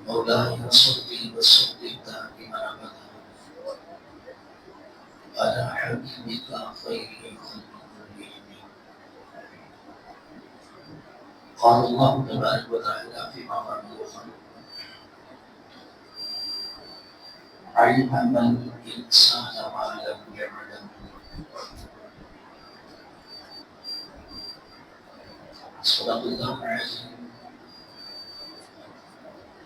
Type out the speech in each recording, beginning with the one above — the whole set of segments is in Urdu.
مولاي صل وسلم دائما ابدا على حبيبك خير الخلق كلهم. قال الله تبارك وتعالى في مقام الخلق: علم الانسان ما لم يعلم. صدق الله العظيم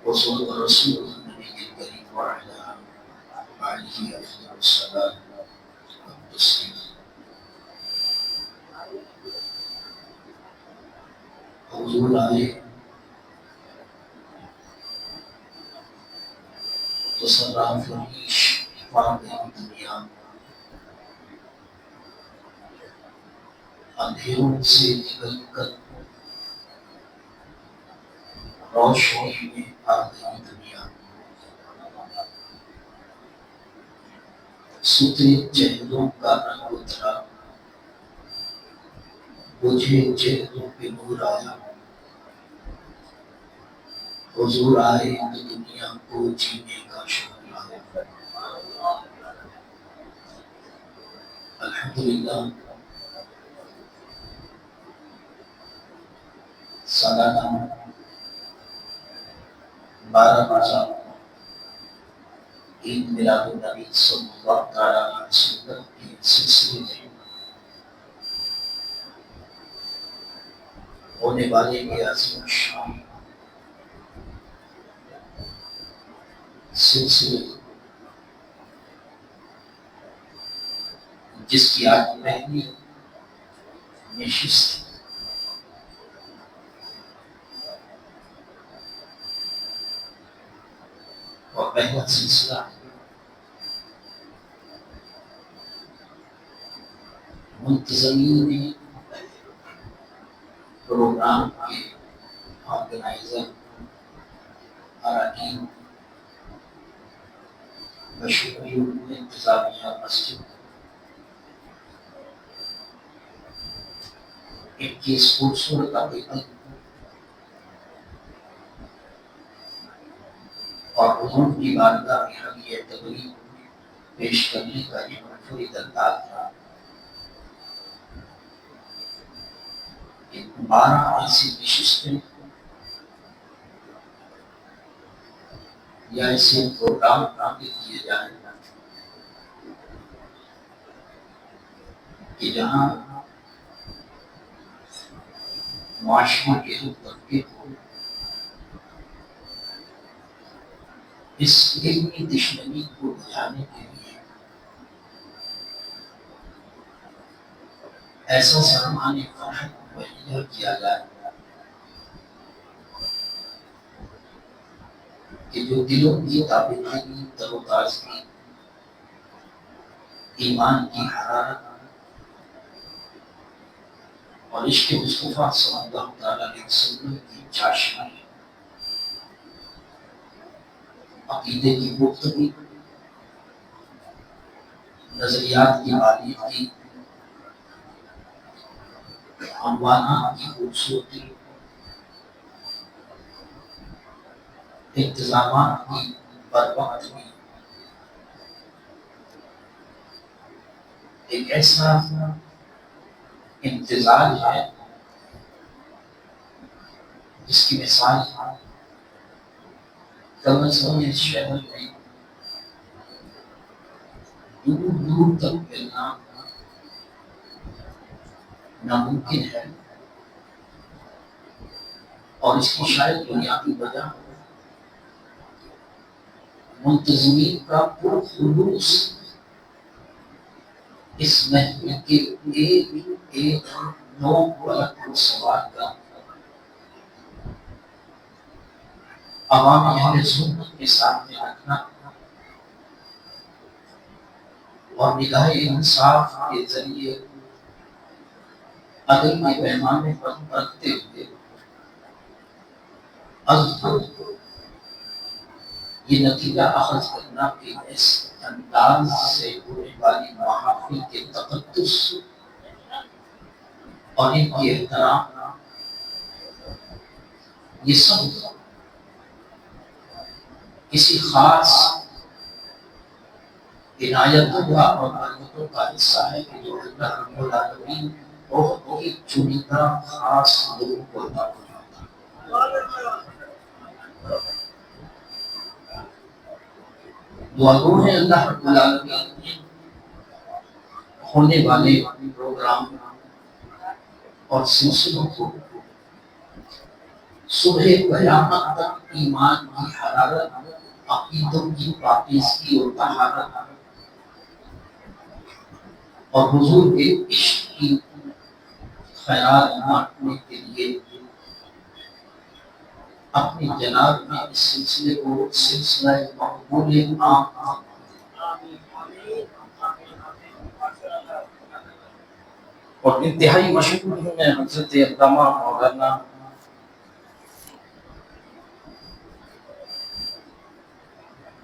وصدق رسوله النبي الكريم وعلى آله أفضل الصلاة والتسليم. حضور آئے تو صراف ریش واقعی دنیا اندھیروں سے نکل کر روشنی میں آ گئی دنیا. سترے چہروں کا رنگ اترا، بجھے چہروں پہ نور آیا. حضور آئے تو دنیا کو جینے کا شعور آیا. الحمدللہ سالانہ 12 روزہ عید میلاد النبی صلی اللہ تعالیٰ علیہ وسلم کے سلسلے میں ہونے والے یہ عظیم شان سلسلے جس کی آج پہلی نشست اور پہلا سلسلہ منتظمین پروگرام کے آرگنائزر اراکین بشری انتظامیہ مسجد ان کی اس خوبصورت عقیدت اور حضور کی بارگاہ میں حدیہ تقریب پیش کرنے کا یہ منفرد انداز تھا. 12 ایسی نشستیں یا ایسے پروگرام عامل کیے جائیں کہ جہاں معاشرے کے ہر طبقے کو اس علمی دشمنی کو بجھانے کے لیے ایسا سامان فرحت مہیا کیا جائے کہ جو دلوں کی تابندگی، تر و تازگی، ایمان کی حرارت اور عشق مصطفیٰ صلی اللہ تعالیٰ علیہ وسلم کی چاشنی، عقیدے کی پختگی، نظریات کی باریکی، عنوانات کی خوبصورتی، انتظامات کی بربادی، ایک ایسا امتزاج ہے جس کی مثال کم از کم اس شہر میں دور دور تک ملنا ناممکن ہے. اور اس کی شاید بنیادی وجہ منتظمین کا پرخلوص اس محفل کے ایک ایک نو پلک سوال کا عوام اہل سنت کے سامنے رکھنا اور نگاہ انصاف کے ذریعے عدل کے پیمانے پر رکھتے ہوئے یہ نتیجہ اخذ کرنا کہ اس انداز سے ہونے والی محافل کے تقدس اور ان کی احترام یہ سب کسی خاص عنایتوں کا اور برکتوں کا حصہ ہے کہ جو اللہ رب العالمین بہت ہی چنندہ خاص لوگوں کو عطا فرماتا ہے۔ دعا گو ہے اللہ رب العالمین ہونے والے پروگرام اور سلسلوں کو صبح قیامت تک ایمان کی حرارت، عقیدوں کی پاکیزگی اور طہارت اور حضور کے عشق کی خیرات بانٹنے کے لیے اپنی جناب میں اس سلسلے کو سلسلہ مقبول عام اور انتہائی مشہور ہیں حضرت علامہ مولانا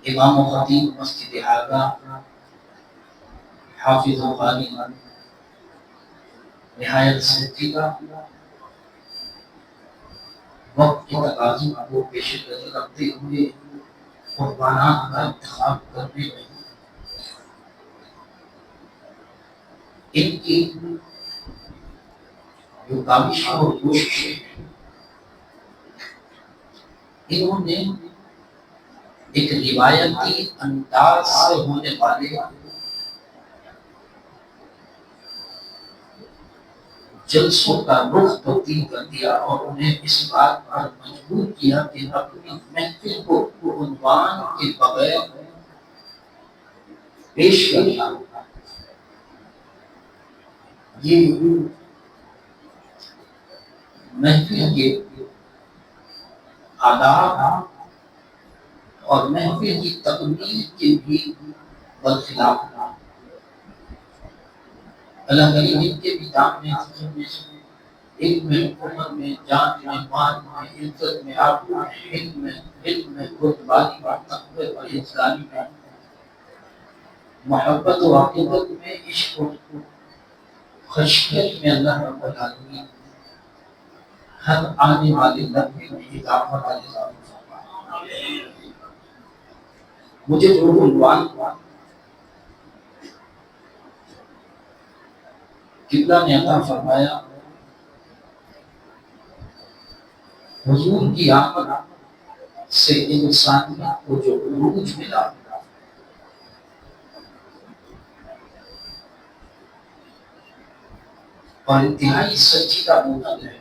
امام و خطیب مسجد حاغہ حافظ و قاری نہایت سنجیدہ وقت کے تقاضوں کو پیش نظر رکھتے ہوئے قربانات کا انتخاب کرنے میں ان کی جو کاوشیں اور کوششیں ہیں، انہوں نے ایک روایتی انداز سے ہونے والے جلسوں کا رخ تبدیل کر دیا اور انہیں اس بات پر مجبور کیا کہ اپنی محفل کو عنوان کے بغیر پیش کرنا۔ یہ محفل کے آداب اور محفل کی تکمیل کے بھی برخلاف اللہ کریم کے بھی دام میں علم میں، عمر میں، جان میں، مال میں، عزت میں، آبرو میں، علم میں، علم میں، رتبانی میں، تقوی اور انسانی میں، محبت و عقیدت میں، عشق و خشیت میں اللہ رب العالمین ہر آنے والے لمحے میں اضافہ کا نظام فرمائے۔ مجھے جو عنوان قبلہ نے عطا فرمایا حضور کی آمد سے انسانیت کو جو عروج ملا اور انتہائی سنجیدہ موضوع ہے۔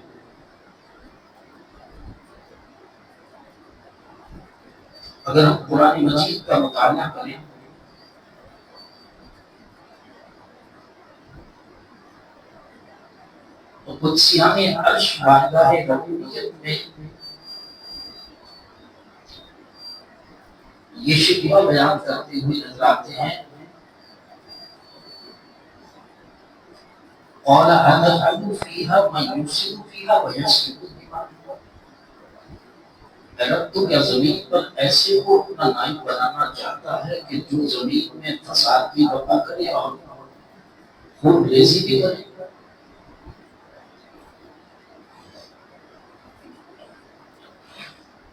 اگر ہم قرآن مجید کا مطالعہ کریں تو قدسیان عرش بارگاہ ربوبیت میں یہ شکوہ بیان کرتے ہوئے نظر آتے ہیں، قَالَ أَتَجْعَلُ فِيهَا مَن يُفْسِدُ فِيهَا وَيَسْفِكُ الدِّمَاءَ۔ اے رب تو کیا زمین پر ایسے کو اپنا نائب بنانا چاہتا ہے کہ جو زمین میں فساد بھی برپا کرے اور خون ریزی بھی کرے؟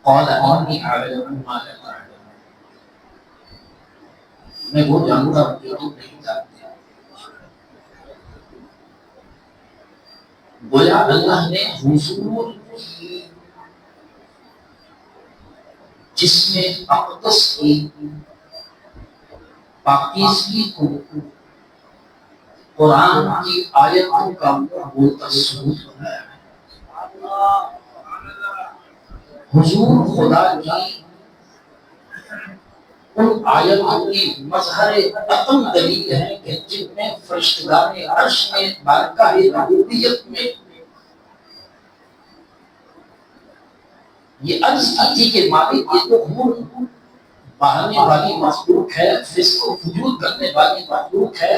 قَالَ إِنِّي أَعْلَمُ مَا لَا تَعْلَمُونَ۔ میں وہ جانتا ہوں جو تم نہیں جانتے۔ گویا اللہ نے حضور کی جسم اقدس کی پاکیزگی کو قرآن کی آیتوں کا بولتا ثبوت بنایا ہے۔ حضور خدا کی ان آیتوں کی مظہر عقل دلیل ہے کہ جن میں فرشتگان عرش نے بارگاہ ربوبیت میں یہ عرض کی تھی کہ مالک یہ تو خون بہانے والی مخلوق ہے، فسق و فجور کرنے والی مخلوق ہے،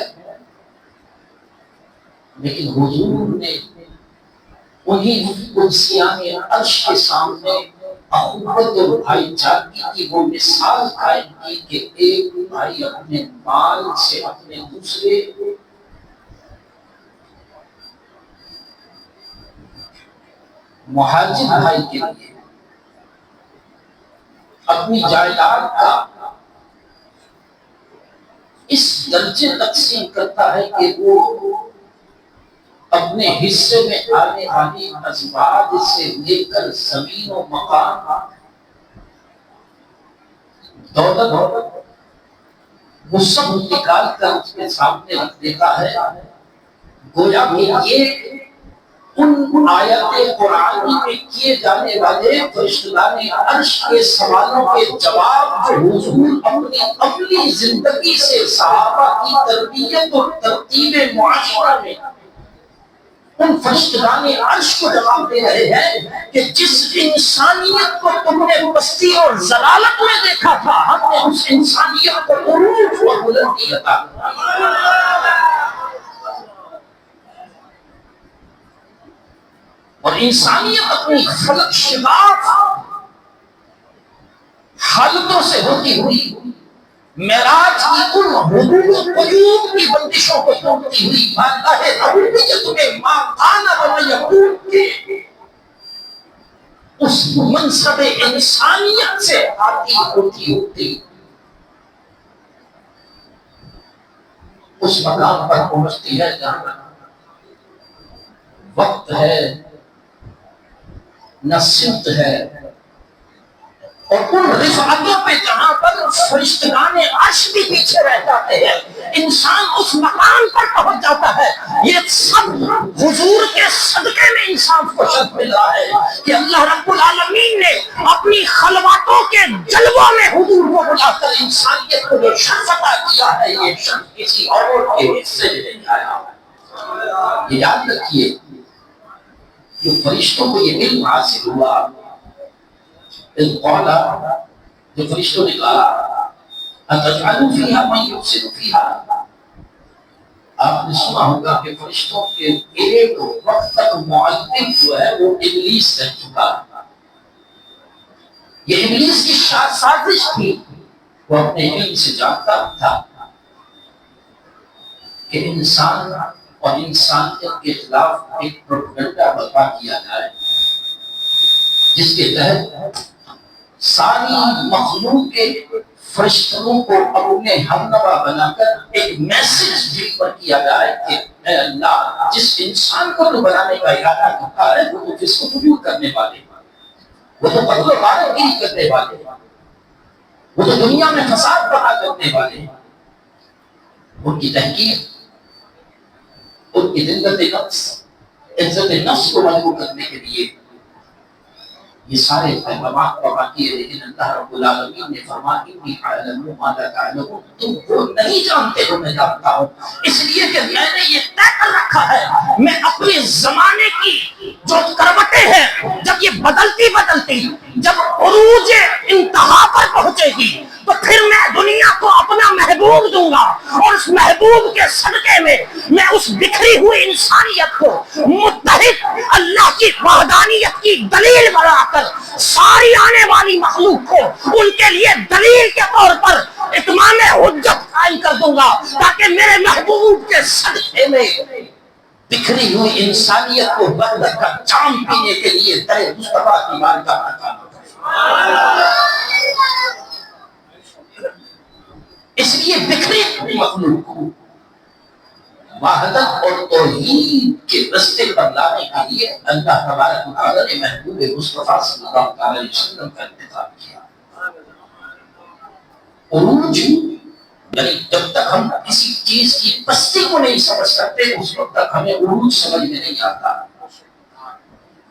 لیکن حضور نے انہیں قدسیان عرش کے سامنے اخوت اور بھائی چارگی کی وہ مثال قائم کی کہ ایک بھائی اپنے مال سے اپنے دوسرے مہاجر بھائی کے لیے اپنی جائیداد کا اس درجے تقسیم کرتا ہے کہ وہ اپنے حصے میں آنے والی ازواج سے لے کر زمین و مکان دولت وہ سب نکال کر اس کے سامنے رکھ دیتا ہے، گویا کہ یہ ان آیات قرآن میں کیے جانے والے فرشتگان عرش کے سوالوں کے جواب جو حضور اپنی عملی زندگی سے صحابہ کی تربیت اور ترتیب معاشرہ میں ان فرشتگان عرش کو جواب دے رہے ہیں کہ جس انسانیت کو تم نے پستی اور ضلالت میں دیکھا تھا، ہم نے اس انسانیت کو عروج اور بلندی عطا کی، اور انسانیت اپنی خلق شگاف حالتوں سے ہوتی ہوئی معراج کی ان حدود و قیود کی بندشوں کو توڑتی ہوئی اللہ ربوبیت میں ما کان و یکون کے اس منصب انسانیت سے آتی ہوتی اس مقام پر پہنچتی ہے جہاں وقت ہے نہ سمت ہے، اور ان رفعتوں پہ جہاں پر فرشتگان عرش بھی پیچھے رہ جاتے ہیں، انسان اس مقام پر پہنچ جاتا ہے۔ یہ سب حضور کے صدقے میں انسان کو شرف مل رہا ہے کہ اللہ رب العالمین نے اپنی خلواتوں کے جلووں میں حضور کو بلا کر انسانیت کو جو شرف عطا کیا ہے، یہ شرف کسی اور کے حصے میں نہیں آیا۔ یہ یاد رکھیے، جو فرشتوں کو یہ علم حاصل ہوا، جو فرشتوں نے کہا اتجعل فیہا من یفسد فیہا، آپ نے سنا ہوگا کہ فرشتوں کے ایک وقت تک معلم جو ہے وہ ابلیس رہ چکا، یہ ابلیس کی سازش تھی، وہ اپنے علم سے جانتا تھا کہ انسان اور انسانیت کے خلاف ایک پروپیگنڈا برپا کیا جائے جس کے تحت ساری مخلوق کے فرشتوں کو اپنے ہمنوا بنا کر ایک میسج ڈلیور کیا جائے کہ اے اللہ، جس انسان کو تو بنانے کا ارادہ کرتا ہے وہ تو جس کو فجور کرنے والے، وہ تو قتل و غارت گیری کرنے والے، وہ تو دنیا میں فساد برپا کرنے والے، ان کی تحقیق، ان کی عزت نفس کو مضبوط کرنے کے لیے یہ سارے پیغامات پڑھا کیے، لیکن اللہ رب العالمین نے فرمایا انی اعلم ما لا تعلمون، تم وہ نہیں جانتے ہو میں جانتا ہوں، اس لیے کہ میں نے یہ طے کر رکھا ہے، میں اپنے زمانے کی جو کروٹیں ہیں جب یہ بدلتی جب عروج انتہا پر پہنچے گی تو پھر میں دنیا کو اپنا محبوب دوں گا، اور اس محبوب کے صدقے میں اس بکھری ہوئی انسانیت کو متحد اللہ کی وحدانیت کی دلیل بنا کر ساری آنے والی مخلوق کو ان کے لیے دلیل کے طور پر اتمام حجت قائم کر دوں گا، تاکہ میرے محبوب کے صدقے میں بکھری ہوئی انسانیت کو بدر کا جام پینے کے لیے در مصطفیٰ کی بارگاہ میں جانا پڑے۔ اس لیے بکھری ہوئی مخلوق کو وحدت اور توحید کے رستے پر لانے کے لیے اللہ تبارک و تعالی نے محبوب مصطفیٰ صلی اللہ علیہ وسلم کا انتخاب کیا۔ عروج یعنی جب تک ہم کسی چیز کی پستی کو نہیں سمجھ سکتے اس وقت تک ہمیں عروج سمجھ میں نہیں آتا۔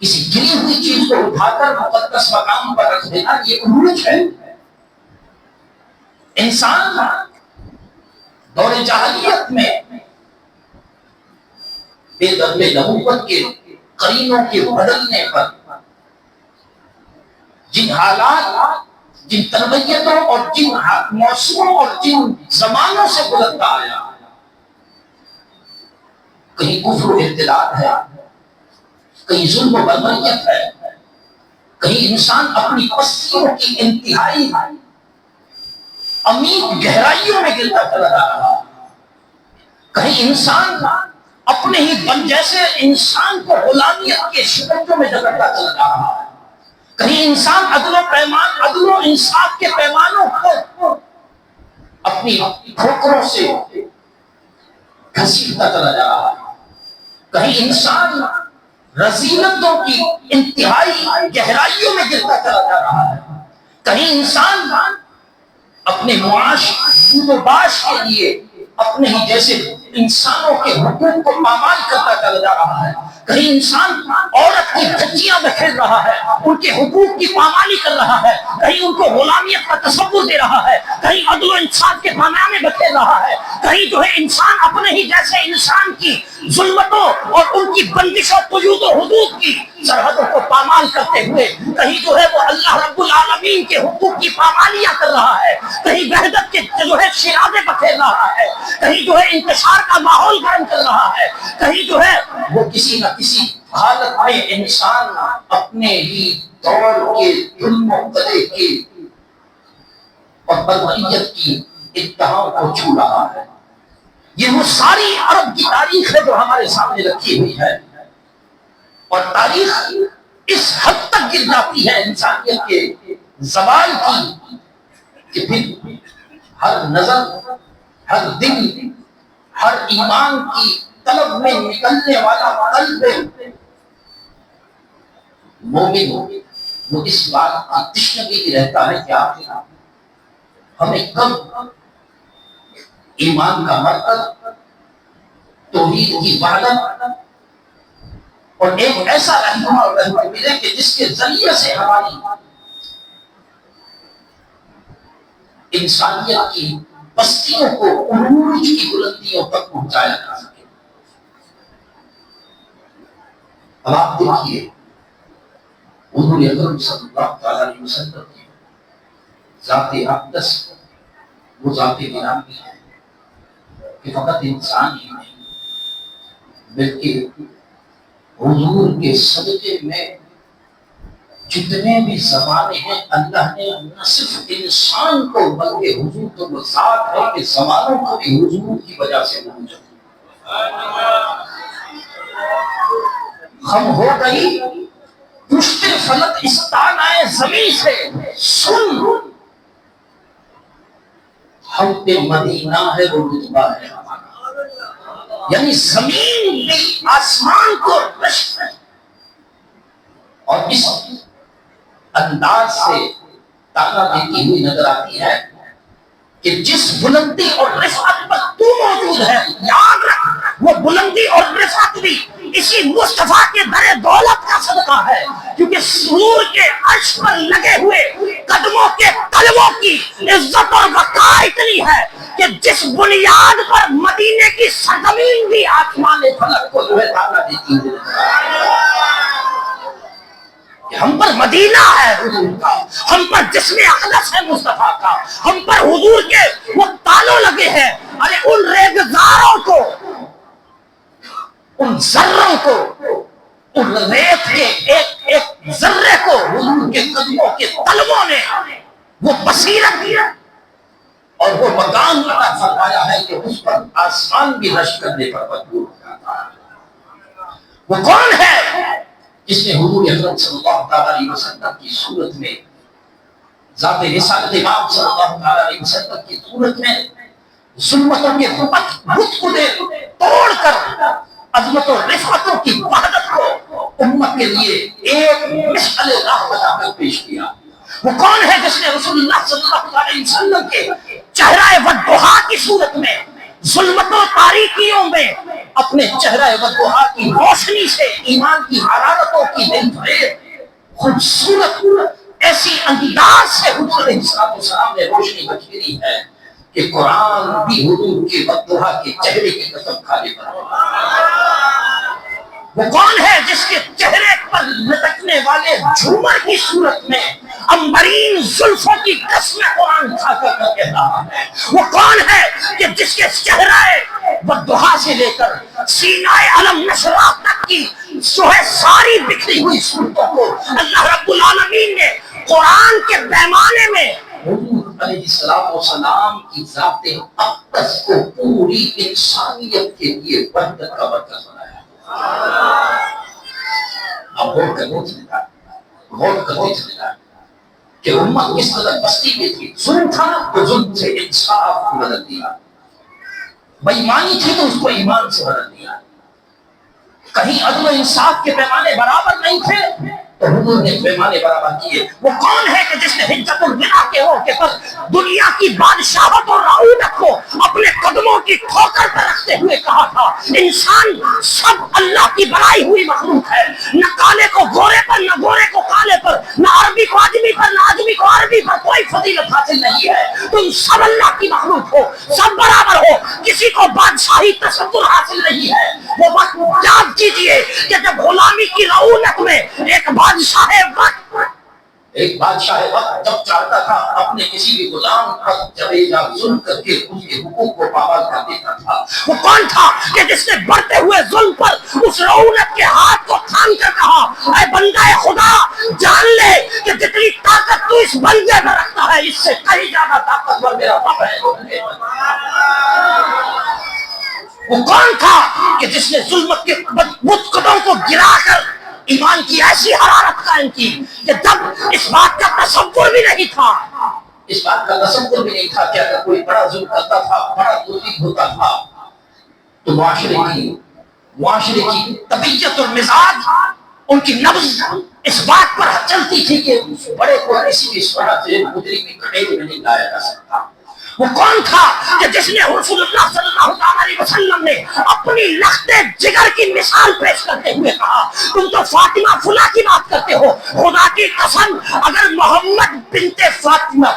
کسی گری ہوئی چیز کو اٹھا کر مقدس مقام پر رکھ دینا یہ عروج ہے۔ انسان دور جاہلیت میں بے دب نبوت کے قرینوں کے بدلنے پر جن حالات، جن تربیتوں اور جن موسموں اور جن زمانوں سے گزرتا آیا، کہیں کفر و ارتداد ہے، کہیں ظلم و بربریت ہے، کہیں انسان اپنی پستیوں کی انتہائی عمیق گہرائیوں میں گرتا چلا رہا، کہیں انسان اپنے ہی بن جیسے انسان کو غلامیت کے شکنجوں میں جکڑتا چل رہا ہے، کہیں انسان عدل و پیمان، عدل و انصاف کے پیمانوں کو اپنی ٹھوکروں سے گھسیٹتا چلا جا رہا ہے. کہیں انسان رذیلتوں کی انتہائی گہرائیوں میں گرتا چلا جا رہا ہے. کہیں انسان اپنے معاش و باش کے لیے اپنے ہی جیسے انسانوں کے حقوق کو پامال کرتا چلا جا رہا ہے. کہیں انسان عورت کی دھجیاں میں کھیل رہا ہے، ان کے حقوق کی پامالی کر رہا ہے، کہیں ان کو غلامیت کا تصور دے رہا ہے، کہیں عدل و انصاف کے پیمانے میں کھیل رہا ہے، کہیں جو ہے انسان اپنے ہی جیسے انسان کی ظلمتوں اور ان کی بندش و قیود و حدود کی سرحدوں کو پامال کرتے ہوئے کہیں جو ہے وہ اللہ رب العالمین کے حقوق کی پامالیاں کر رہا ہے، کہیں وحدت کے جو ہے شرازے بکھیر رہا ہے، کہیں جو ہے انتشار کا ماحول گرم کر رہا ہے، کہیں جو ہے وہ کسی نہ کسی حالت میں انسان اپنے ہی دور کے ظلم و قدے کے اور بدویت کی اتہام کو چھو رہا ہے. یہ وہ ساری عرب کی تاریخ ہے جو ہمارے سامنے رکھی ہوئی ہے، اور تاریخ اس حد تک گر جاتی ہے انسانیت کے زوال کی کہ پھر ہر نظر، ہر دل، ہر ایمان کی طلب میں نکلنے والا قلب مومن وہ اس بات کی تشنگی رہتا ہے کہ آخر ہمیں کب ایمان کا مرکز، توحید کی وحدت اور ایک ایسا رہنما اور رہبر ملے کہ جس کے ذریعے سے ہماری انسانیت کی بستیوں کو عروج کی بلندیوں تک پہنچایا جا سکے. اب آپ دیکھیے حضور اکرم صلی اللہ علیہ وسلم کی ذات اقدس وہ ذات گرامی ہے کہ فقط انسان ہی نہیں بلکہ حضور کے صدقے میں جتنے بھی زمانے ہیں اللہ نے نہ صرف انسان کو بلکہ حضور تو وہ ذات ہے کہ زمانوں کو بھی حضور کی وجہ سے پہنچا. ہم ہو گئی پشت فلک استانائے زمین سے سن، ہم پہ مدینہ ہے وہ رتبہ ہے ہمارا. یعنی زمین بھی آسمان کو رشک اور اس انداز سے تانا دیتی ہوئی نظر آتی ہے کہ جس بلندی اور رفعت پر تو موجود ہے، یاد رکھ وہ بلندی اور رفعت بھی اسی مصطفیٰ کے در دولت کا صدقہ ہے، کیونکہ سور کے عرش پر لگے ہوئے قدموں کے قلبوں کی عزت اور وقار اتنی ہے کہ جس بنیاد پر مدینے کی سرزمین بھی آسمان فلک کو جو ہے تانا دیتی ہے کہ ہم پر مدینہ ہے حضور کا، ہم پر جسم اقدس ہے مصطفیٰ کا، ہم پر حضور کے وہ تالوں لگے ہیں. ارے ان ریگزاروں کو، ان ذروں کو، ان ریت کے ایک ایک ذرے کو حضور کے قدموں کے طلبوں نے وہ بصیرت دیا اور وہ مقام عطا فرمایا ہے کہ اس پر آسمان بھی رشک کرنے پر مجبور ہو جاتا ہے. وہ کون ہے جس نے حضور اکرم صلی اللہ علیہ وسلم کی صورت میں، ذات رسالت امام صلی اللہ علیہ وسلم کی صورت میں ظلمتوں کے بت کو توڑ کر عظمت و رفعتوں کی وحدت کو امت کے لیے ایک مشعل راہ بتا کر پیش کیا. وہ کون ہے جس نے رسول اللہ صلی اللہ علیہ وسلم کے چہرہ والضحیٰ کی صورت میں ظلمت و تاریکیوں میں اپنے چہرہ والضحیٰ کی روشنی سے ایمان کی حرارتوں کی دل فریب خوبصورت ایسی انداز سے حضور علیہ السلام نے روشنی بکھیری ہے کہ قرآن بھی حضور کے والضحیٰ کے چہرے کی قسم کھانے پر وہ کون ہے جس کے چہرے پر لٹکنے والے جھومر کی صورت میں عنبرین زلفوں کی قسم قرآن کھا کر کہہ رہا ہے. وہ کون ہے کہ جس کے چہرہ والضحیٰ سے لے کر سینہ علم نشرہ تک کی جو ہے ساری بکھری ہوئی صورتوں کو اللہ رب العالمین نے قرآن کے پیمانے میں حضور علیہ السلام کی ذات اقدس کو پوری انسانیت کے لیے وحدت کا مرکز بنایا. اب غور کرنے چلے گا کہ امت کس قدر بستی میں تھی. ظلم تھا تو ظلم سے انصاف کو بدل دیا, بےایمانی تھی تو اس کو ایمان سے بدل دیا. کہیں عدل و انصاف کے پیمانے برابر نہیں تھے تو حضور نے پیمانے برابر کیے. وہ کون ہے کہ جس نے حجت الوداع کے موقع پر دنیا کی بادشاہت اور رعونت کو اپنے قدموں کی ٹھوکر پر رکھتے ہوئے کہا تھا انسان سب اللہ کی بنائی ہوئی مخلوق ہے, نہ کالے کو گورے پر, نہ گورے کو کالے پر, نہ عربی کو آدمی پر, نہ آدمی کو عربی پر کوئی فضیلت حاصل نہیں ہے. تم سب اللہ کی مخلوق ہو, سب برابر ہو, کسی کو بادشاہی تصور حاصل نہیں ہے. وہ وقت یاد کیجئے کہ جب غلامی کی رعونت میں ایک بادشاہ وقت جب چاہتا تھا اپنے کسی بھی غلام پر جبے جا ظلم کر کے اس کے حقوق کو پامال کر دیتا تھا. وہ کون تھا کہ جس نے بڑھتے ہوئے ظلم پر اس رعونت کے ہاتھ کو تھام کر کہا اے بندہ خدا جان لے کہ جتنی طاقت تو اس بندے میں رکھتا ہے اس سے کہیں زیادہ طاقتور میرا رب ہے. وہ کون تھا کہ جس نے ظلمت کے متقدوں کو گرا کر ایمان کی ایسی حرارت قائم کی کہ جب اس بات کا تصور بھی نہیں تھا, اس بات کا تصور بھی نہیں تھا کہ اگر کوئی بڑا ظلم کرتا تھا, بڑا ظلم ہوتا تھا تو معاشرے کی طبیعت اور مزاج, ان کی نبض اس بات پر چلتی تھی کہ بڑے کو کسی بھی صورت سے مجرم میں کٹیرے میں نہیں لایا جا سکتا. وہ کون تھا کہ جس نے رسول اللہ صلی اللہ علیہ وسلم نے اپنی لخت جگر کی مثال پیش کرتے ہوئے کہا تم تو فاطمہ فلاں کی بات کرتے ہو, خدا کی قسم اگر محمد بنت فاطمہ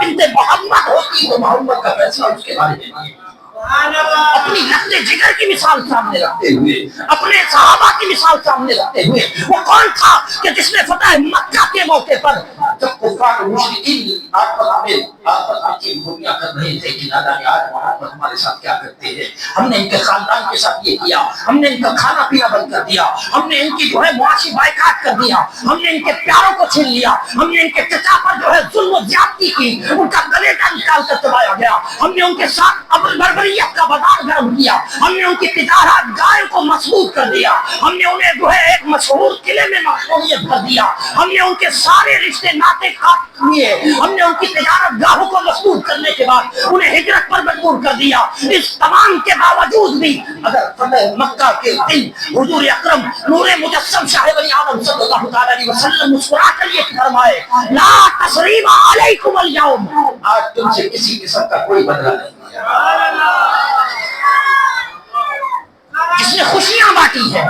بنت محمد ہوتی تو محمد کا فیصلہ اس کے بارے میں نہیں. اپنی لخت جگر کی مثال سامنے رکھتے ہوئے, اپنے صحابہ کی مثال سامنے رکھتے ہوئے, وہ کون تھا کہ جس نے فتح مکہ کے موقع پر جب کفار مشرکین آپ کی گویاں کر رہے تھے کہ دادا یار محمد ہمارے ساتھ کیا کرتے ہیں, ہم نے ان کے خاندان کے ساتھ یہ کیا, ہم نے ان کا کھانا پینا بند کر دیا, ہم نے ان کی جو ہے معاشی بائیکاٹ کر دیا, ہم نے ان کے پیاروں کو چھین لیا, ہم نے ان کے چچا پر جو ہے ظلم و زیادتی کی, ان کا کلیجہ نکال کر چبایا گیا, ہم نے ان کے ساتھ بربریت کا بازار گرم کیا, ہم نے ان کی تجارت گائے کو مسعود کر دیا, ہم نے انہیں جو ہے ایک مشہور قلعے میں مقبولیت کر دیا, ہم نے ان کے سارے رشتے ناطے کاٹ لیے, ہم نے ان کی تجارت گاہوں کو مسعود کرنے کے بعد انہیں ہجرت پر مجبور کر دیا. اس تمام کے باوجود بھی اگر فتح مکہ کے دن حضور اکرم نور مجسم شاہ بنی آدم صلی اللہ علیہ وسلم مسکرا کر یہ فرمائے لا تثریب علیکم اليوم, آج تم سے کسی قسم کا کوئی بدلہ نہیں, جس نے خوشیاں بانٹی ہے.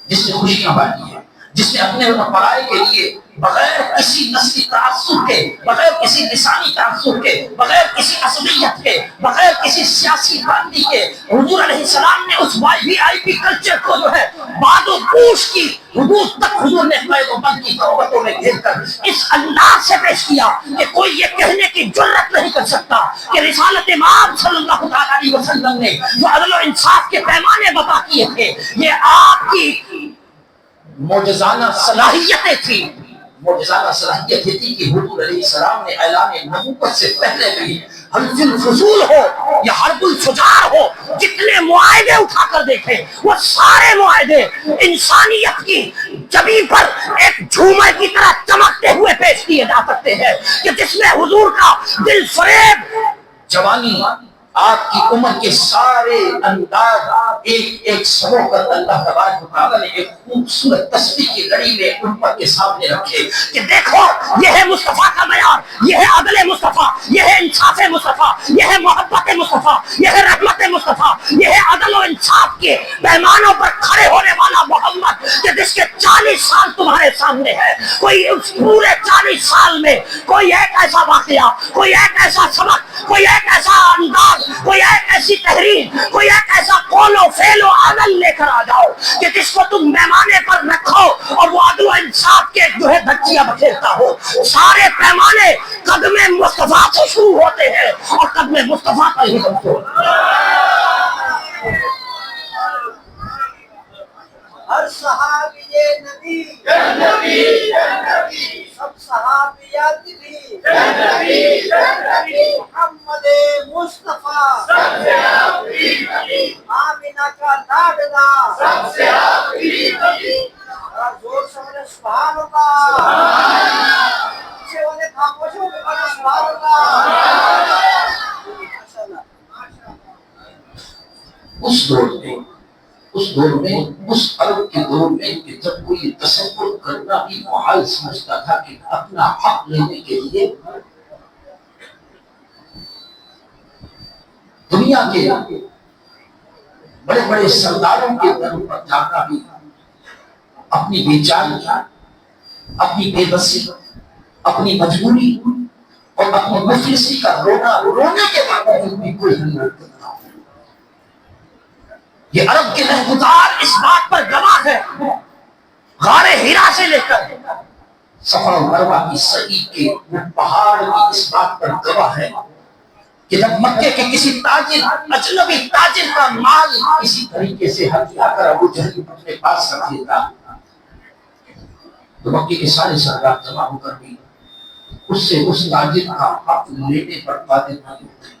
جس نے خوشیاں بانٹی ہے, جس نے اپنے پرائے کے لیے بغیر کسی نسلی تعصب کے, بغیر کسی لسانی تعصب کے, بغیر کسی عصبیت کے, بغیر کسی سیاسی پارٹی کے حضور علیہ السلام نے اس وی آئی پی کلچر کو جو ہے بعد و پوش کی حدود تک حضور نے قید و بند کی تہمتوں میں گھیر کر اس انداز سے پیش کیا کہ کوئی یہ کہنے کی جرت نہیں کر سکتا کہ رسالت امام صلی اللہ علیہ وسلم نے جو عدل و انصاف کے پیمانے بتا کیے تھے یہ آپ کی معجزانہ صلاحیتیں تھی. معجزانہ صلاحیت یہ تھی کہ حضور علیہ السلام نے اعلان نبوت سے پہلے بھی حلف الفضول ہو یا حرب الفجار ہو, جتنے معاہدے اٹھا کر دیکھے وہ سارے معاہدے انسانیت کی جبین پر ایک جھومر کی طرح چمکتے ہوئے پیش کیے جا سکتے ہیں کہ جس میں حضور کا دل فریب جوانی, آپ کی عمر کے سارے انداز ایک ایک سمو کر اللہ تبارک و تعالیٰ نے ایک خوبصورت تصویر کی لڑی میں امت کے سامنے رکھے کہ دیکھو یہ ہے مصطفیٰ کا معیار, یہ ہے عدل مصطفیٰ, یہ ہے انصاف مصطفیٰ, یہ ہے محبت مصطفیٰ, یہ ہے رحمت مصطفیٰ, یہ ہے عدل و انصاف کے پیمانوں پر کھڑے ہونے والا محمد کہ جس کے 40 سال تمہارے سامنے ہے. کوئی اس پورے 40 سال میں کوئی ایک ایسا واقعہ, کوئی ایک ایسا سبق, کوئی ایک ایسا انداز, کوئی ایک ایسی تحریر, کوئی ایک ایسا قول و فعل و عمل لے کر آ جاؤ کہ جس کو تم پیمانے پر رکھو اور وہ عدل و انصاف کے جو ہے دھچیاں بکھیرتا ہو. سارے پیمانے قدم مصطفیٰ سے شروع ہوتے ہیں اور قدم مصطفیٰ پر ہی ختم ہوتے ہیں. ہر صحابی نبی سب صحابیات بھی محمد مصطفیٰ آمینہ کا لاڈلا زور سے بولے سبحان اللہ پیچھے والے خاموشوں میں بولے سبحان اللہ. اس دور میں اس عرب کے دور میں کہ جب کوئی تصور کرنا بھی محال سمجھتا تھا کہ اپنا حق لینے کے لیے دنیا کے بڑے بڑے سرداروں کے در پر جانا بھی اپنی بے چینی، اپنی بے بسی، اپنی مجبوری اور اپنی مفلسی کا رونے کے باوجود بھی کوئی نہیں کرتا. یہ عرب کے رہگزار اس بات پر گواہ ہے، غار ہیرا سے لے کر صفا مروہ کی سعی کے پہاڑ کی اس بات پر گواہ ہے کہ جب مکے کے کسی تاجر، اجنبی تاجر کا مال کسی طریقے سے ہتھیا کر ابو جہل اپنے پاس رکھ لیتا تو مکے کے سارے سردار جمع ہو کر بھی اس سے اس تاجر کا حق لینے پر قادر نہیں ہوتے،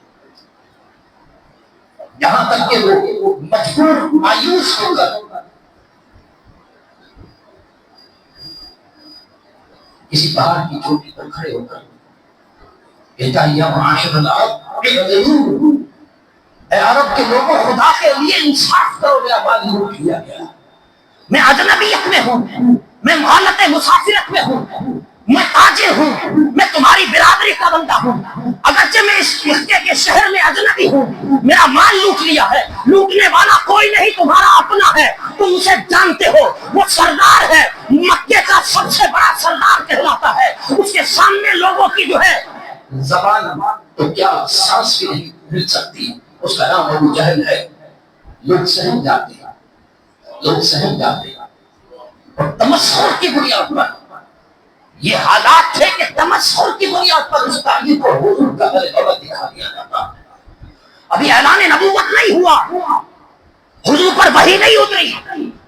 یہاں تک کہ وہ مجبور مایوس ہو کر کسی پہاڑ کی چوٹی پر کھڑے ہو کر کہتا ہے یا معاشر العرب اعدلوا، اے عرب کے لوگوں خدا کے لیے انصاف کرو، میرا مال لوٹ لیا گیا، میں اجنبیت میں ہوں، میں مہلت مسافرت میں ہوں، میں تاجر ہوں، میں تمہاری برادری کا بندہ ہوں، اگرچہ میں اس خطے کے شہر میں اجنبی ہوں، میرا مال لوٹ لیا ہے، لوٹنے والا کوئی نہیں تمہارا اپنا ہے، تم اسے جانتے ہو، وہ سردار ہے، مکے کا سب سے بڑا سردار کہلاتا ہے، اس کے سامنے لوگوں کی جو ہے زبان تو کیا سانس بھی نہیں مل سکتی، اس کا نام ابو جہل ہے. لوگ سہم جاتے ہیں، لوگ سہم جاتے ہیں اور تمسخر کی بنیاد پر یہ حالات تھے کہ تمسخر کی بنیاد پر اس تعلیم کو حضور کا دولت دکھا دیا جاتا. ابھی اعلان نبوت نہیں ہوا، حضور پر وحی نہیں اتری،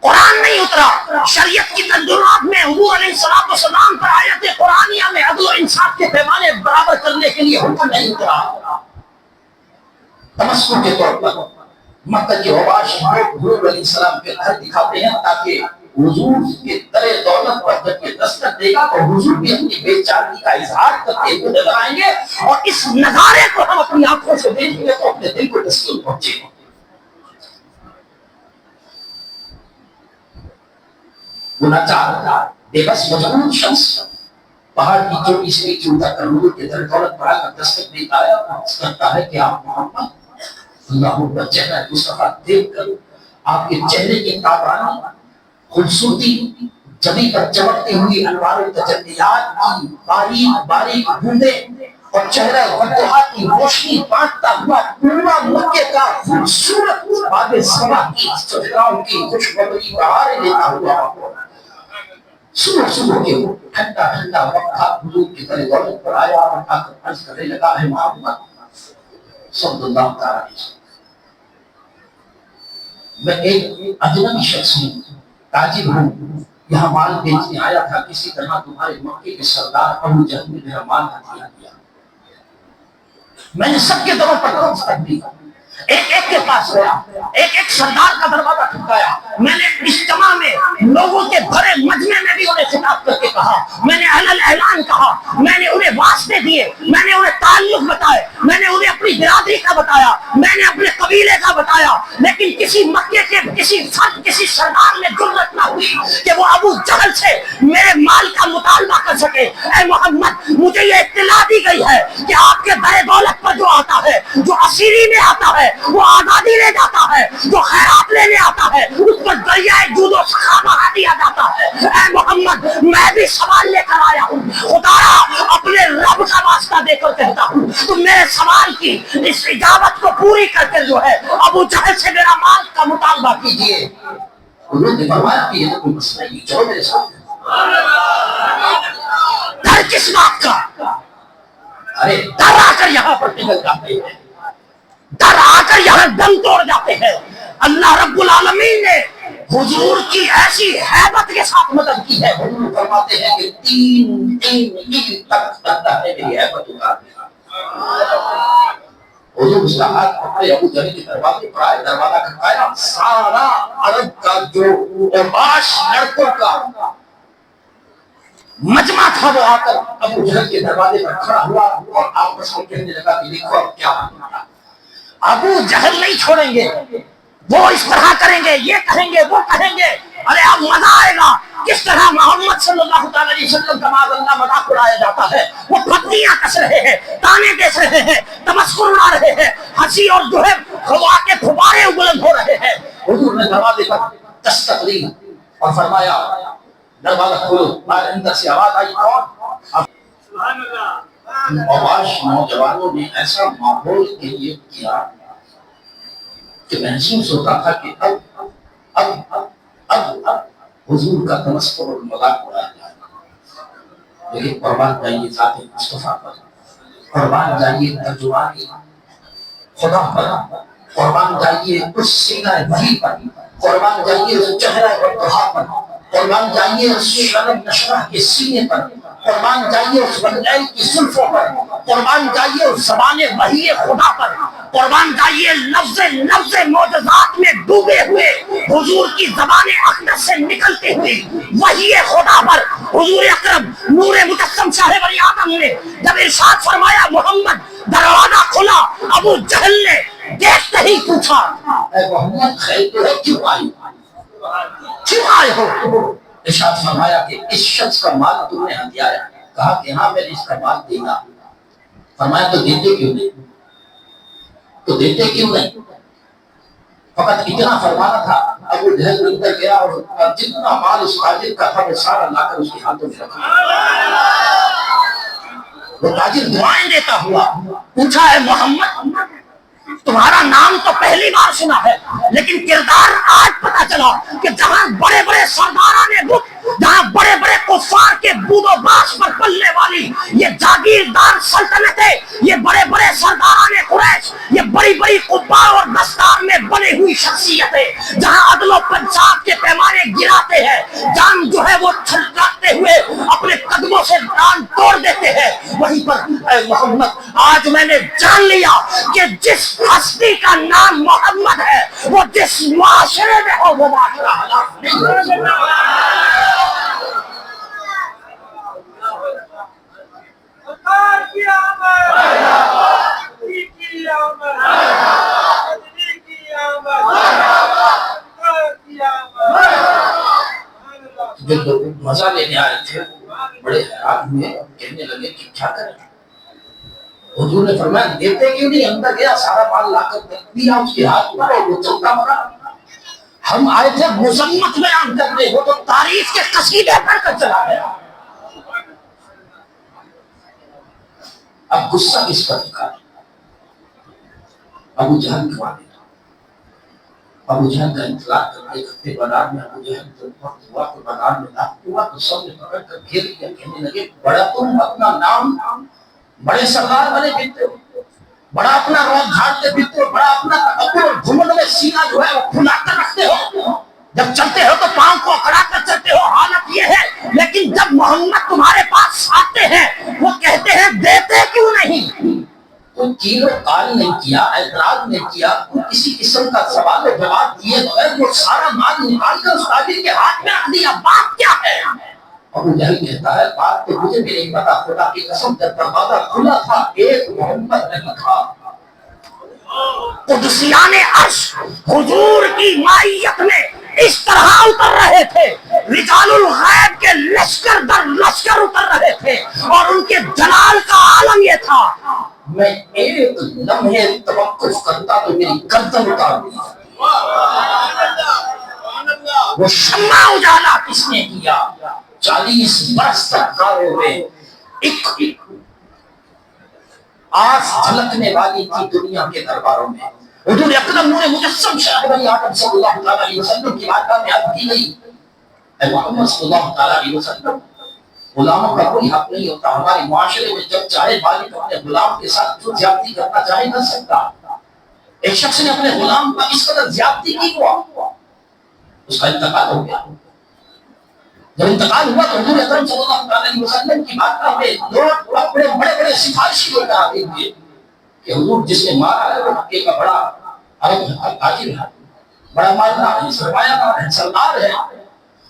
قرآن نہیں اترا، شریعت کی تندورات میں حضور علیہ السلام پر آیت قرآنیہ میں عدل و انصاف کے پیمانے برابر کرنے کے لیے حکم نہیں اترا. تمسخر کے طور پر مکہ کے حباش حضور علیہ السلام کے گھر دکھاتے ہیں تاکہ حضور کے در دولت پر جب یہ دستک دے گا تو حضور بھی اپنی بے چینی کا اظہار کرتے ہوئے نظر آئیں گے اور اس نظارے کو ہم اپنی آنکھوں سے دیکھیں گے تو اپنے دل کو تسکین پہنچے گا. وہ لاچار بے بس مجبور شخص پہاڑ کی چوٹی سے نیچے اتر کر حضور کے در دولت پر آ کر دستک دیتا ہے اور کہتا ہے کہ آپ محمد اللہ کا چہرہ مصطفیٰ دیکھ کر آپ کے چہرے کی تابانی خوبصورتی، جبیں پر چمکتی ہوئی انوار التجلیات کی باریک باریک بوندیں اور چہرہ وضحا کی روشنی بانٹتا ہوا پورا مکے کا خوبصورت باب سما کی صحراؤں کی خوشبودی بہاریں لیتا ہوا صبح صبح کے ٹھنڈا ٹھنڈا وقت حضور کی در دولت پر آیا اور آ کر عرض کرنے لگا ہے محمد صلی اللہ تعالیٰ علیہ وسلم، میں ایک اجنبی شخص ہوں، تاجر ہوں، یہاں مال بیچنے آیا تھا، کسی طرح تمہارے مکے کے سردار ابو جہل نے میرا مال ہتھیا کیا. میں نے سب کے دروں پر دستک دی، ایک ایک کے پاس گیا، ایک ایک سردار کا دروازہ ٹھکایا، میں نے اجتماع میں لوگوں کے بڑے مجمع میں بھی انہیں خطاب کر کے کہا، میں نے اعلان کہا، میں نے انہیں واسطے دیے، میں نے انہیں تعلق بتائے، میں نے انہیں اپنی برادری کا بتایا، میں نے اپنے قبیلے کا بتایا، لیکن کسی مکے کے کسی فرد کسی سردار میں جرأت نہ ہوئی کہ وہ ابو جہل سے میرے مال کا مطالبہ کر سکے. اے محمد، مجھے یہ اطلاع دی گئی ہے کہ آپ کے در دولت پر جو آتا ہے، جو اسیری میں آتا ہے، وہ آزادی لے جاتا ہے، جو خیرات لینے آتا ہے اس پر دریائے جود و سخا بہا دیا جاتا ہے. اے محمد، میں بھی سوال لے کر آیا ہوں، خدایا اپنے رب کا واسطہ دے کر کہتا ہوں تو میرے سوال کی اس اجابت کو پوری کر کے جو ہے ابو جہل سے میرا مال کا مطالبہ کیجیے. انہوں نے فرمایا کہ یہ کوئی مسئلہ نہیں، چلو میرے ساتھ. ڈر کس بات کا؟ ارے ڈر آ کر یہاں پر نکل جاتے ہیں، ڈر آ کر یہاں دم توڑ جاتے ہیں. اللہ رب العالمین نے حضور کی ایسی ہیبت کے ساتھ مدد کی ہے. حضور فرماتے ہیں کہ تین میل تک اللہ نے میری ہیبت اتار دیا. حضور اس کا ہاتھ پکڑے ابو جہل کے دروازے پر آئے, دروازہ کھٹکایا, سارا عرب کا جو اوباش لڑکوں کا مجمع تھا وہ آ کر ابو جہل کے دروازے پر کھڑا ہوا اور آپس میں کہنے لگا کہ دیکھو اب کیا ہوگا. ابو جہل نہیں چھوڑیں گے, وہ اس طرح کریں گے, یہ کہیں گے, وہ کہیں گے. ارے اب مزہ آئے گا کس طرح محمد صلی اللہ تعالی علیہ وسلم کا معاذ اللہ مذاق اڑایا جاتا ہے. وہ پھٹیاں کس رہے ہیں, تانے کس رہے ہیں, تمسخر اڑا رہے ہیں, ہنسی اور جو ہے ہوا کے پھبارے بلند ہو رہے ہیں. حضور نے دروازے پر دستک دی اور فرمایا دروازہ کھولو. اندر سے آواز آئی اور آواز نوجوانوں نے ایسا ماحول کریٹ کیا کہ محسوس ہوتا تھا کہ اب حضور کا تمسخر اور مذاق اڑایا جائے گا. لیکن قربان جائیے ذات مصطفیٰ پر, قربان جائیے ترجمان خدا پر, قربان جائیے اس سینہ وحی پر, قربان جائیے اس چہرہ بطحا پر, قربان جائیے اس شرم نشرہ کے سینے پر, قربان جائیے اس واللیل کی زلفوں پر, قربان جائیے اس زبان وحی خدا پر, قربان جائیے لفظ معجزات میں ڈوبے ہوئے حضور کی زبان اقدس سے نکلتے ہوئے وحی خدا پر. حضور اکرم نور مجسم صاحب علی آدم نے جب ارشاد فرمایا محمد, دروازہ کھلا, ابو جہل نے دیکھتے ہی پوچھا اے محمد خیر تو ہے, کیوں آئے ہو؟ ارشاد فرمایا کہ اس شخص کا مال تم نے ہتھیایا. کہا کہ ہاں میں نے اس کا مال دینا. فرمایا تو دیتے کیوں نہیں, تو دیتے کیوں نہیں؟ فقط اتنا فرمانا تھا. ابو جہل اندر گیا اور جتنا مال اس تاجر کا تھا وہ سارا لا کر اس کے ہاتھوں میں رکھا. وہ تاجر دعائیں دیتا ہوا پوچھا ہے محمد تمہارا نام تو پہلی بار سنا ہے, لیکن کردار آج پتا چلا کہ جہاں بڑے بڑے سرداران بت, جہاں بڑے بڑے کفار کے بود و باش پر پلنے والی یہ جاگیردار سلطنتیں, یہ بڑے بڑے سرداران قریش, یہ بڑی بڑی قبا اور دستار میں بنے ہوئی شخصیتیں جہاں عدل و انصاف کے پیمانے گراتے ہیں, جان جو ہے وہ چھلکاتے ہوئے اپنے قدموں سے جان توڑ دیتے ہیں, وہیں پر اے محمد آج میں نے جان لیا کہ جس ہستی کا نام محمد ہے وہ جس معاشرے میں ہو وہ معاشرہ ہلاک نہیں ہو. جو لوگ مزہ لینے آئے تھے بڑے حیران ہوئے, کہنے لگے کہ کیا کریں. حضور نے فرمایا دیتے کیوں نہیں؟ اندر گیا, سارا مال لا کر دیا اس کے ہاتھ میں, وہ چلتا مرا. ہم آئے تھے مذمت بیان کرنے, وہ تو تعریف کے قصیدے پڑھ کر چلا گیا. اب غصہ کس پر نکالے؟ ابو جہل کے والد, ابو جہل کا انتظار کرنے کرتے بازار میں ابو جہل تو وقت ہوا کہ بازار میں داخل ہوا تو سب نے پکڑ کر گھیر لیا. کہنے لگے بڑا تم اپنا نام بڑے سردار بنے پھرتے ہو, بڑا اپنا روز جھاڑتے پھرتے ہو, بڑا اپنا تکبر اور گھمنڈ میں سینہ جو ہے وہ کھلا کر رکھتے ہو, جب چلتے ہو تو پاؤں کو اکڑا کر چلتے ہو, حالت یہ ہے. لیکن جب محمد تمہارے پاس آتے ہیں وہ کہتے ہیں دیتے کیوں نہیں؟ کوئی کیل و کال نہیں کیا, اعتراض نہیں کیا, کوئی کسی قسم کا سوال و جواب دیے بغیر وہ سارا مال نکال کر اس تاجر کے ہاتھ میں رکھ دیا. بات کیا ہے؟ ابو جہل کہتا ہے بات تو مجھے بھی نہیں پتا, خدا کی قسم جب دروازہ کھلا تھا ایک محمد نہیں تھا. قدسیان عرش حضور کی مائیت میں اس طرح اتر رہے تھے, رجال الغیب کے لشکر در لشکر اتر رہے تھے, اور ان کے جلال کا عالم یہ تھا میں ایک لمحے توقف کرتا تو میری گردن اتار دی. وہ شمع اجالا کس نے کیا 40 برس تک کاروں میں ایک آس جھلکنے والی تھی دنیا کے درباروں میں. حضور اکرم نور مجسم شاہد علی آدم صلی اللہ تعالی علیہ وسلم کی بارگاہ میں عرض کی گئی اے محمد صلی اللہ تعالی علیہ وسلم, غلاموں کا کوئی حق نہیں ہوتا. ہمارے معاشرے میں جب چاہے مالک اپنے غلام کے ساتھ جو زیادتی کرنا چاہے نہ سکتا. ایک شخص نے اپنے غلام پر اس قدر زیادتی کی ہوا, اس کا انتقال ہو گیا. جب انتقال ہوا تو حضور اکرم صلی اللہ علیہ وسلم کی بات میں لوگ اپنے بڑے بڑے سفارشی لوگ آ گئے کہ حضور جس نے مارا ہے وہ مکے کا بڑا تاجر ہے, بڑا مالدار ہے, سرمایہ دار ہے, سردار ہے,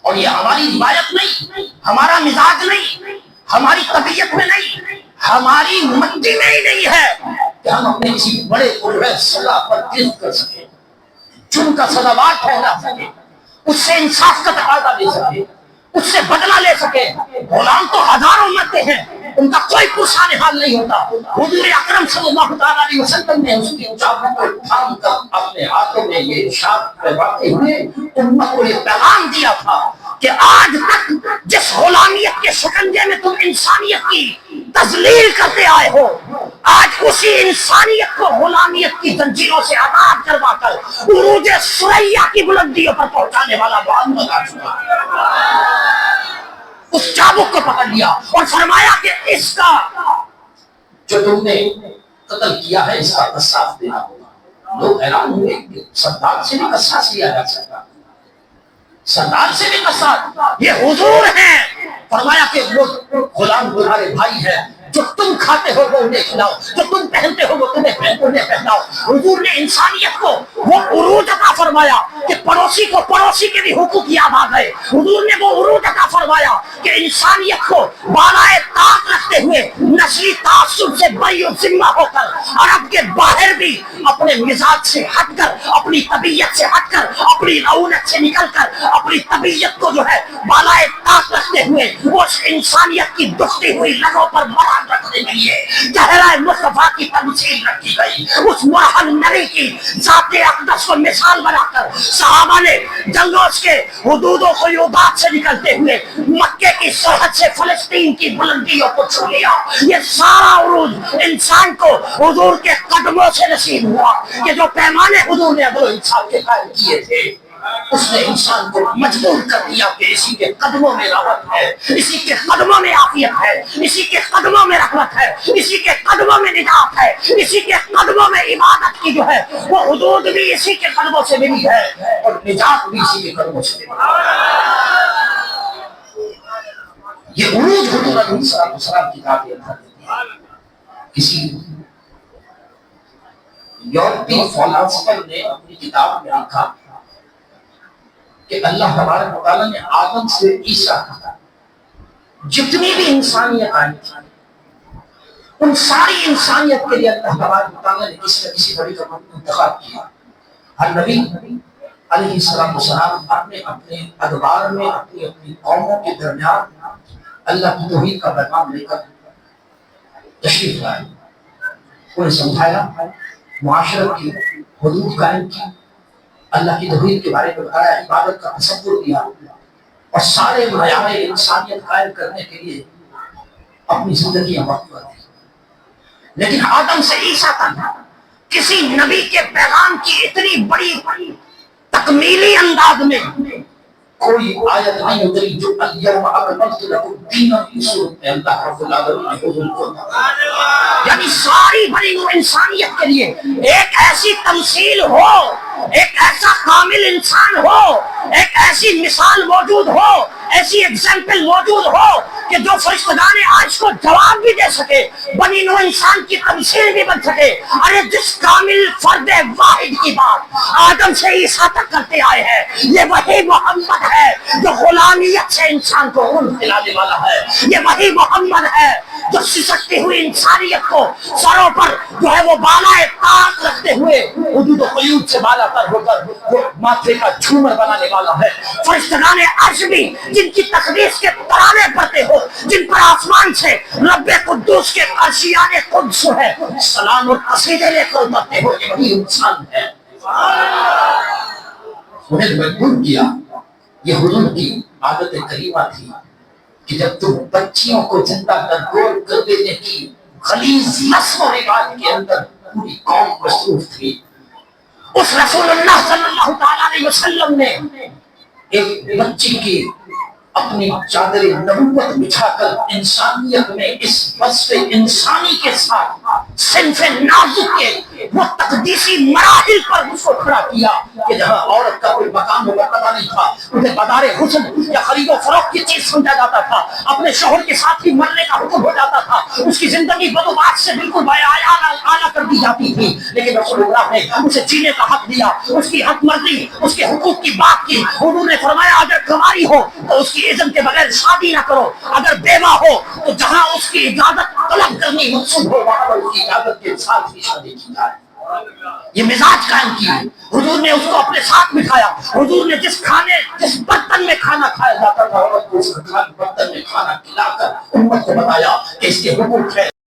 اور یہ ہماری روایت نہیں, ہمارا مزاج نہیں, ہماری طبیعت میں نہیں, ہماری مٹی میں ہی نہیں ہے کہ ہم اپنے کسی بڑے قربے صلاح پر جلد کر سکیں, جن کا سزاوار ٹھہرا سکے, اس سے انصاف کا تقاضا لے سکے, اس سے بدلہ لے سکے. غلام تو ہزاروں مرتے ہیں, ان کا کوئی پرسان حال نہیں ہوتا. حضور اکرم صلی اللہ تعالیٰ علیہ وسلم نے اس کی چابوں کو تھام کر اپنے ہاتھوں میں یہ ارشاد فرماتے ہوئے امت کو یہ پیغام دیا تھا کہ آج تک جس غلامیت کے شکنجے میں تم انسانیت کی تذلیل کرتے آئے ہو, آج اسی انسانیت کو غلامیت کی زنجیروں سے آزاد کروا کر عروج ثریا کی بلندیوں پر پہنچانے والا محمد آ چکا ہے. اس چابک کو پکڑ لیا اور فرمایا کہ اس کا جو تم نے قتل کیا ہے اس کا قصاص دینا ہوگا. لوگ حیران ہوئے کہ سردار سے بھی قصاص لیا جا سکتا, سردار سے بھی قصاص, یہ حضور ہیں. فرمایا کہ وہ غلام تمہارے بھائی ہیں, جو تم کھاتے ہو وہ انہیں کھلاؤ, جو تم پہنتے ہو وہ انہیں پہناؤ. حضور نے انسانیت کو وہ عروج عطا فرمایا کہ پڑوسی کو پڑوسی کے بھی حقوق یاد آ گئے. حضور نے وہ عروج عطا فرمایا کہ انسانیت کو بالائے طاق رکھتے ہوئے نسلی تعصب سے بری ذمہ ہو کر عرب کے باہر بھی اپنے مزاج سے ہٹ کر, اپنی طبیعت سے ہٹ کر, اپنی رونق سے نکل کر اپنی طبیعت کو جو ہے بالائے طاق رکھتے ہوئے اس انسانیت کی دکھتی ہوئی لگوں پر مرہم رکھنے کے لیے چہرہ مصطفیٰ کی تمثیل رکھی گئی. اس مرحل نبی کی ذات اقدس کو مثال بنا کر صحابہ نے جنگوں کے حدود و قیودات سے نکلتے ہوئے مکے کی سرحد سے فلسطین کی بلندیوں کو چھو لیا. یہ سارا عروج انسان کو حضور کے قدموں سے نصیب ہوا کہ جو پیمانے حضور نے ابو انسان کے قائم کیے تھے اس نے انسان کو مجبور کر دیا کہ اسی کے قدموں میں راحت ہے, اسی کے قدموں میں عافیت ہے, اسی کے قدموں میں رحمت ہے, اسی کے قدموں میں نجات ہے, اسی کے قدموں میں عبادت کی جو ہے وہ حدود بھی اسی کے قدموں سے ملی ہے اور نجات بھی اسی کے قدموں سے ملی ہے. یہ عروج حضور علیہ السلام کی ذات ہے. کسی یورپی فلسفہ نے اپنی کتاب میں لکھا کہ اللہ تبارک و تعالیٰ نے آدم سے عیسیٰ کہا جتنی بھی انسانیت آئی تھی ان ساری انسانیت کے لیے اللہ تبارک و تعالیٰ نے کسی نہ کسی بڑی کا انتخاب کیا. ہر نبی علیہ السلام اپنے اپنے ادوار میں اپنی اپنی قوموں کے درمیان اللہ کی توحید کا پیغام لے کر تشریف لائے, انہیں سمجھایا, معاشرت کی حدود قائم کی, اللہ کی توحید کے بارے میں بتایا, عبادت کا تصور دیا اور سارے معیار انسانیت قائم کرنے کے لیے اپنی زندگیاں وقف کر دی. لیکن آدم سے عیسیٰ تک کسی نبی کے پیغام کی اتنی بڑی تکمیلی انداز میں کوئی آیت نہیں اتری جو الیوم اکملت لکم دینکم کی صورت میں اللہ رب العالمین نے حضور کو یعنی ساری بڑی انسانیت کے لیے ایک ایسی تمثیل ہو, ایک ایسا کامل انسان ہو, ایک ایسی مثال موجود ہو, ایسی ایگزامپل موجود ہو کہ جو فرشتگان عرش کو جواب بھی دے سکے, بنی نوع انسان کی تمثیل بھی بن سکے. ارے جس کامل فرد واحد کی بات آدم سے عیسیٰ تک کرتے آئے ہیں, یہ وہی محمد ہے جو غلامیت سے انسان کو دلانے والا ہے. یہ وہی محمد ہے جو سسکتی ہوئی انسانیت کو سروں پر جو ہے وہ بالائے طاق رکھتے ہوئے حدود و قیود سے بالا تر ہو کر وہ ماتھے کا جھومر بنانے والا ہے. فرشتگان عرش بھی جن کی تقدیس کے ترانے پڑتے ہو, جن پر آسمان سے رب قدوس کے عرشیان قدس ہے سلام اور قصیدے لے کر اترتے ہو, یہ وہی انسان ہے. انہیں مجبور کیا. یہ حضور کی عادت کریمہ تھی کہ جب تم بچیوں کو زندہ گول کر دینے کی غلیظ رسم و رواج کے اندر پوری قوم مصروف تھی, اس رسول اللہ صلی اللہ تعالیٰ علیہ وسلم نے ایک بچی کی اپنی چادر نبوت بچھا کر انسانیت میں اس وصف انسانی کے ساتھ صنف نازک کے وہ تقدیسی مراحل پر اس کو کھڑا کیا کہ جہاں عورت کا کوئی مقام و مرتبہ نہیں تھا، انہیں بدار حسن یا خرید و فروخت کی چیز سمجھا جاتا تھا، اپنے شوہر کے ساتھ ہی مرنے کا حکم ہو جاتا تھا، اس کی زندگی بدوبات سے بالکل اعلیٰ کر دی جاتی تھی، لیکن رسول اللہ نے اسے جینے کا حق دیا، اس کی حق مرضی، اس کے حقوق کی بات کی۔ حضور نے فرمایا اگر کنواری ہو تو اس کی اذن کے بغیر شادی نہ کرو، اگر بیوہ ہو تو جہاں اس کی اجازت طلب کرنی مقصود ہو وہاں اس کی اجازت کے ساتھ ہی شادی کی جائے۔ یہ مزاج قائم کی، حضور نے اس کو اپنے ساتھ بٹھایا، حضور نے جس برتن میں کھانا کھایا جاتا تھا عورت کو اس برتن میں کھانا کھلا کر امت کو بتایا کہ اس کے حقوق ہے۔